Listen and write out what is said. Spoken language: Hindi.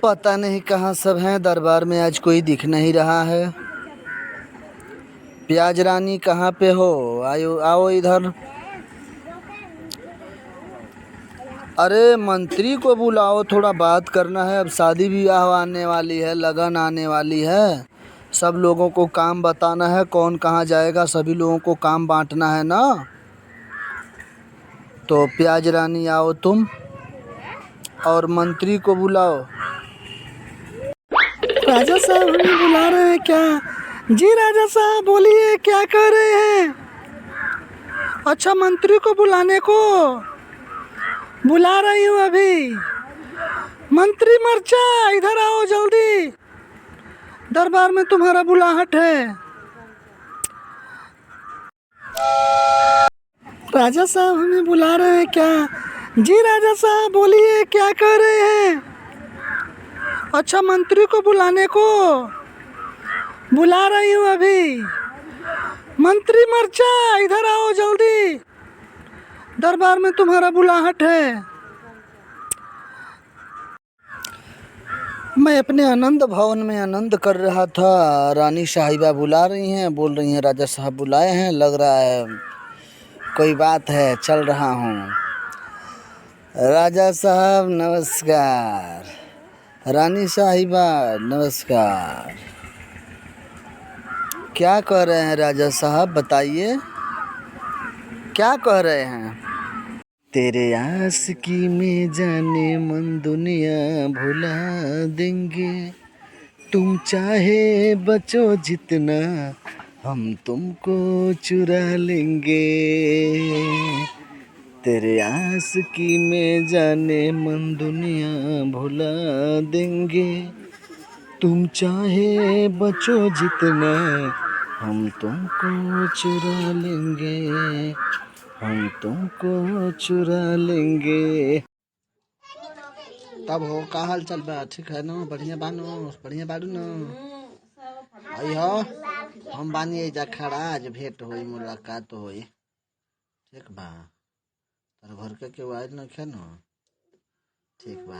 पता नहीं कहाँ सब हैं। दरबार में आज कोई दिख नहीं रहा है। प्याज रानी कहाँ पे हो? आयो आओ इधर। अरे मंत्री को बुलाओ, थोड़ा बात करना है। अब शादी ब्याह आने वाली है, लगन आने वाली है। सब लोगों को काम बताना है, कौन कहाँ जाएगा। सभी लोगों को काम बांटना है ना। तो प्याज रानी आओ तुम, और मंत्री को बुलाओ। राजा साहब हमें बुला रहे हैं क्या? जी राजा साहब बोलिए, क्या कह रहे हैं? अच्छा, मंत्री को बुलाने को बुला रही हूँ अभी। मंत्री मर्चा इधर आओ जल्दी, दरबार में तुम्हारा बुलाहट है। राजा साहब हमें बुला रहे हैं क्या? जी राजा साहब बोलिए, क्या कह रहे हैं? अच्छा, मंत्री को बुलाने को बुला रही हूँ अभी। मंत्री मर्चा इधर आओ जल्दी, दरबार में तुम्हारा बुलाहट है। मैं अपने आनंद भवन में आनंद कर रहा था। रानी साहिबा बुला रही हैं, बोल रही हैं राजा साहब बुलाए हैं। लग रहा है कोई बात है, चल रहा हूँ। राजा साहब नमस्कार, रानी साहिबा नमस्कार। क्या कह रहे हैं राजा साहब, बताइए क्या कह रहे हैं? तेरे आशिकी में जाने मन दुनिया भुला देंगे। तुम चाहे बचो जितना, हम तुमको चुरा लेंगे। तेरे आशिकी में जाने मन दुनिया भुला देंगे। तुम चाहे बचो जितना, हम तुमको चुरा लेंगे। हम तुमको चुरा लेंगे। तब हो का हाल चल बा? ठीक है ना? बढ़िया बानो? बढ़िया बाड़ू न? आई हो, हम बानी एजा खड़ा। आज भेंट होई, मुलाकात होई। ठीक बा? तार घर के केहू आइल नइखे न? ठीक बा।